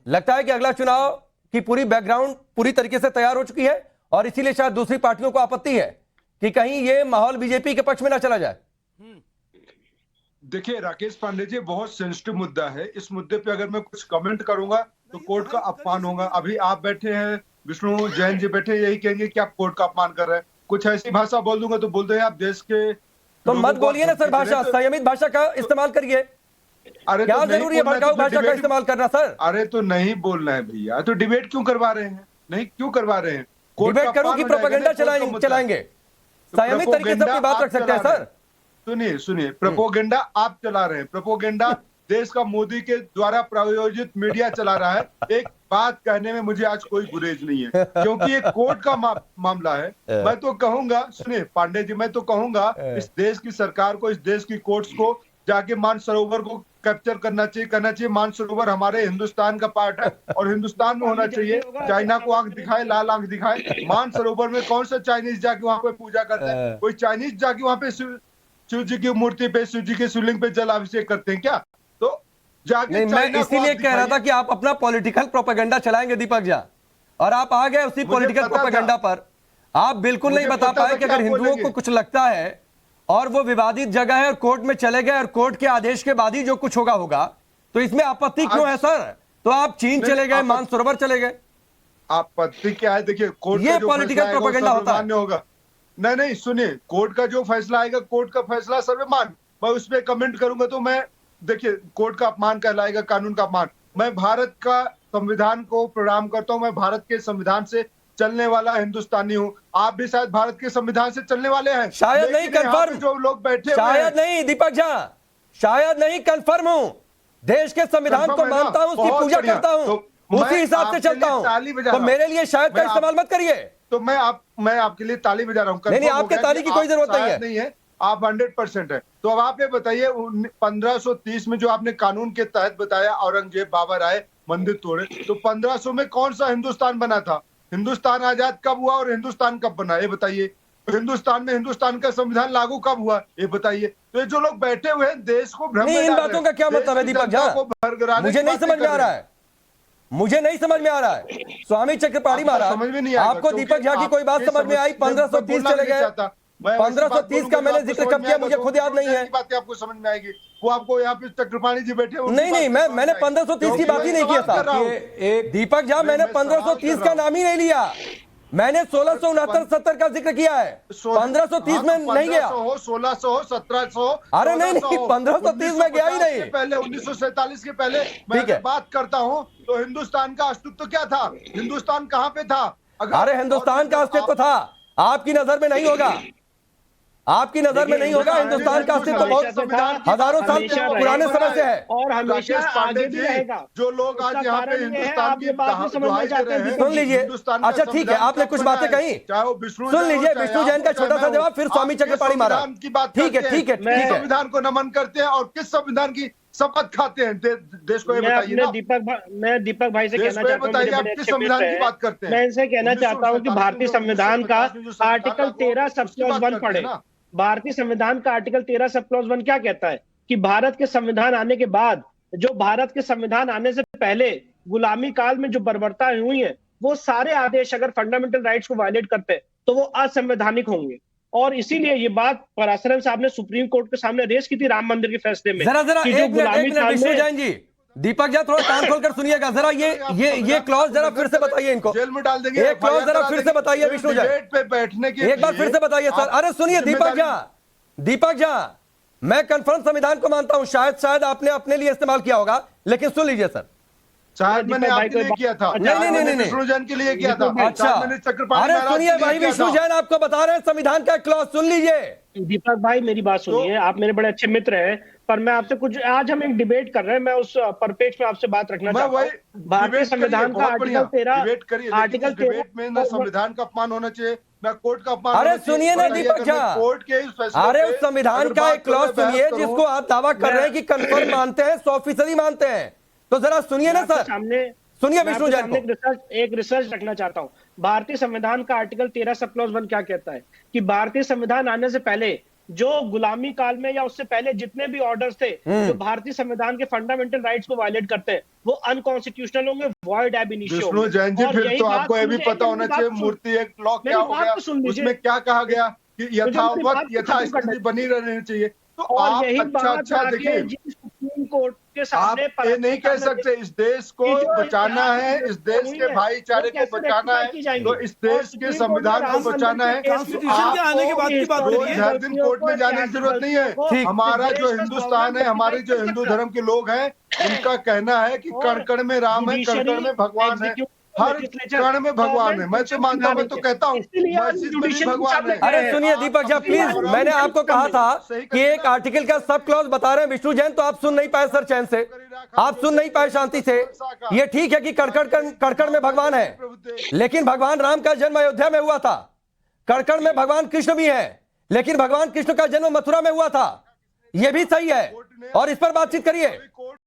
लगता है कि अगला चुनाव की पूरी बैकग्राउंड पूरी तरीके से तैयार हो चुकी है और इसीलिए शायद दूसरी पार्टियों को आपत्ति है कि कहीं ये माहौल बीजेपी के पक्ष में ना चला जाए। देखिए राकेश पांडे जी, बहुत सेंसिटिव मुद्दा है। इस मुद्दे पे अगर मैं कुछ कमेंट करूंगा तो कोर्ट का अपमान होगा। अभी आप बैठे हैं, विष्णु जैन जी बैठे, यही कहेंगे कि आप कोर्ट का अपमान कर रहे हैं। कुछ ऐसी भाषा बोल दूंगा तो बोलते हैं आप देश के तो मत बोलिए ना सर भाषा, संयमित भाषा का इस्तेमाल करिए। अरे क्या तो जरूरी है भड़काऊ भाषा का इस्तेमाल करना सर? अरे तो नहीं बोलना है भैया, तो डिबेट क्यों करवा रहे हैं? नहीं क्यों करवा रहे हैं? डिबेट करूं कि प्रोपेगेंडा चलाएंगे? संयमित तरीके से अपनी बात रख सकते हैं सर। सुनिए, प्रोपोगेंडा आप चला रहे हैं। प्रोपोगेंडा देश का मोदी के द्वारा प्रायोजित मीडिया चला रहा है। एक बात कहने में मुझे आज कोई गुरेज नहीं है, क्योंकि ये कोर्ट का मामला है। मैं तो कहूंगा, सुनिए पांडे जी, मैं तो कहूंगा इस देश की सरकार को, इस देश की कोर्ट्स को जाके मानसरोवर को कैप्चर करना चाहिए। मानसरोवर हमारे हिंदुस्तान का पार्ट है और हिंदुस्तान में होना चाहिए। चाइना को आंख दिखाए, लाल आंख दिखाए। मानसरोवर में कौन सा चाइनीज जाके वहां पे पूजा करता है? कोई चाइनीज जाके वहां पे शिव जी की मूर्ति पे, शिव जी के शिवलिंग पे जल अभिषेक करते हैं क्या? तो जाके नहीं, मैं इसीलिए कह रहा था कि आप अपना पॉलिटिकल प्रोपेगेंडा चलाएंगे दीपक झा, और आप आ गए उसी पॉलिटिकल प्रोपेगेंडा पर। आप बिल्कुल नहीं बता पाए कि अगर हिंदुओं को कुछ लगता है और वो विवादित जगह है और कोर्ट में चले गए और कोर्ट के आदेश के बाद ही जो कुछ होगा तो इसमें आपत्ति क्यों है सर? तो आप चीन चले गए, मानसरोवर चले गए, आपत्ति क्या है? देखिए कोर्ट ये पॉलिटिकल प्रोपेगेंडा होता है। होगा। नहीं सुनिए, कोर्ट का जो फैसला आएगा, कोर्ट का फैसला सर्वमान्य। मैं उस पर कमेंट करूंगा तो मैं, देखिए कोर्ट का अपमान कहलाएगा, कानून का अपमान। मैं भारत का संविधान को प्रणाम करता हूं। मैं भारत के संविधान से चलने वाला हिंदुस्तानी हूं। आप भी शायद भारत के संविधान से चलने वाले हैं। शायद नहीं, कंफर्म जो लोग बैठे शायद नहीं दीपक झा, शायद नहीं, कंफर्म हूं। देश के संविधान को मानता हूं, उसकी पूजा करता हूं, उसी हिसाब से चलता हूं। तो मेरे लिए शायद का इस्तेमाल मत करिए। तो मैं आपके लिए ताली बजा रहा हूं। नहीं, आपके ताली की कोई जरूरत नहीं है। आप 100% है। तो अब आप ये बताइए, 1530 में जो आपने कानून के तहत बताया, औरंगजेब बाबर आए, मंदिर तोड़े, तो 1500 में कौन सा हिंदुस्तान बना था? हिंदुस्तान आजाद कब हुआ और हिंदुस्तान कब बना, ये बताइए। हिंदुस्तान में हिंदुस्तान का संविधान लागू कब हुआ, ये बताइए। तो ये जो लोग बैठे हुए हैं देश को भ्रम में डाल रहे हैं। इन बातों का क्या मतलब है दीपक झा? मुझे नहीं समझ में आ रहा है, मुझे नहीं समझ में आ रहा है। स्वामी चक्रपाणी महाराज, समझ में नहीं आपको दीपक झा की कोई बात समझ में आई? 1530 चले गए, 1530 का मैंने जिक्र कब किया मुझे खुद याद नहीं है। बातें आपको समझ में आएगी, वो आपको यहाँ पे चक्रपाणी जी बैठे। नहीं, मैंने 1530 की बात ही नहीं किया था दीपक झा। मैंने 1530 का नाम ही नहीं लिया। मैंने 1669-70 का जिक्र किया है, 1530 में नहीं गया। 1600 हो, 1700। अरे नहीं, 1530 में गया ही नहीं। पहले 1947 के पहले मैं बात करता हूँ तो हिंदुस्तान का अस्तित्व क्या था? हिंदुस्तान कहाँ पे था? अरे हिंदुस्तान का अस्तित्व था, आपकी नजर में नहीं होगा, आपकी नजर में नहीं होगा। हिंदुस्तान का अस्तित्व बहुत हजारों साल पुराने समय से है और हमेशा आगे भी रहेगा। जो लोग आज यहाँ पे हिंदुस्तान की समझना चाहते हैं, सुन लीजिए। अच्छा ठीक है, आपने कुछ बातें कही, चाहे वो विष्णु, सुन लीजिए। विष्णु जैन का छोटा सा जवाब, फिर स्वामी चक्रपाणी महाराज की बात। ठीक है। संविधान को नमन करते हैं और किस संविधान की शपथ खाते हैं? देश को ये बताइए ना। मैं दीपक भाई से कहना चाहता हूँ, आप किस संविधान की बात करते हैं? मैं इनसे कहना चाहता हूँ कि भारतीय संविधान का आर्टिकल 13 सब क्लॉज 1 पढ़े। भारतीय संविधान का आर्टिकल 13 सब क्लॉज 1 क्या कहता है कि भारत के संविधान आने के बाद, जो भारत के संविधान आने से पहले गुलामी काल में जो बर्बरताएं हुई हैं, वो सारे आदेश अगर फंडामेंटल राइट्स को वायलेट करते हैं तो वो असंवैधानिक होंगे। और इसीलिए ये बात पराशरन साहब ने सुप्रीम कोर्ट के सामने रेस की थी राम मंदिर के फैसले में। जरा विष्णु जैन जी, दीपक झा थोड़ा कान खोलकर सुनिएगा जरा। ये क्लॉज जरा फिर से बताइए इनको, जेल में डाल देंगे। एक क्लॉज जरा फिर से बताइए विष्णु झा, पे बैठने की एक बार फिर से बताइए सर। अरे सुनिए दीपक झा, मैं कंफर्म संविधान को मानता हूं, शायद आपने अपने लिए इस्तेमाल किया होगा, लेकिन सुन लीजिए सर। शायद मैंने आपके लिए किया था। नहीं, विष्णु जैन के लिए किया था। अच्छा, अरे सुनिए भाई, विष्णु जैन आपको बता रहे हैं संविधान का क्लॉज, सुन लीजिए। दीपक भाई मेरी बात सुनिए, आप मेरे बड़े अच्छे मित्र हैं, पर मैं आपसे कुछ, आज हम एक डिबेट कर रहे हैं, मैं उस परिपेक्ष में आपसे बात रखना चाहता हूं। भारतीय संविधान का आर्टिकल 13 में ना संविधान का अपमान होना चाहिए, ना कोर्ट का अपमान। अरे सुनिए ना दीपक झा, कोर्ट के इस फैसले, अरे उस संविधान का एक क्लॉज सुनिए जिसको आप दावा कर रहे हैं कि कंफर्म मानते हैं, 100% मानते हैं। तो जरा सुनिए ना सर, सुनिए विष्णु जैन को। एक रिसर्च रखना चाहता हूं। भारतीय संविधान का आर्टिकल 13 सब क्लॉज 1 क्या कहता है कि भारतीय संविधान आने से पहले जो गुलामी काल में या उससे पहले जितने भी ऑर्डर्स थे जो भारतीय संविधान के फंडामेंटल राइट्स को वायलेट करते हैं वो अनकॉन्स्टिट्यूशनल होंगे, वॉइड एब इनिशियो। विष्णु जैन जी, फिर तो आपको ये भी पता होना चाहिए मूर्ति एक लॉ क्या हो गया, उसमें क्या कहा गया कि यथावत यथास्थिति बनी रहनी चाहिए। तो आप अच्छा देखिए, सुप्रीम कोर्ट के आप सामने ये नहीं कह सकते इस देश को बचाना है, इस देश के भाईचारे को बचाना है, तो इस देश के संविधान को बचाना है। कॉन्स्टिट्यूशन के आने के बाद की बात करिए। हर दिन कोर्ट में जाने की जरूरत नहीं है। हमारा जो हिंदुस्तान है, हमारे जो हिंदू धर्म के लोग हैं, उनका कहना है कि कण कण में राम है, कण कण में भगवान है, हर कण में भगवान है। मैं तो मानता हूं, मैं तो कहता हूं मस्जिद में भी भगवान है। अरे सुनिए दीपक जी प्लीज, मैंने आपको कहा था कि एक आर्टिकल का सब क्लॉज बता रहे हैं विष्णु जैन, तो आप सुन नहीं पाए सर चैन से, आप सुन नहीं पाए शांति से। ये ठीक है कि कड़कड़ में भगवान है, लेकिन भगवान राम का जन्म अयोध्या में हुआ था। कड़कड़ में भगवान कृष्ण भी है, लेकिन भगवान कृष्ण का जन्म मथुरा में हुआ था। यह भी सही है, और इस पर बातचीत करिए।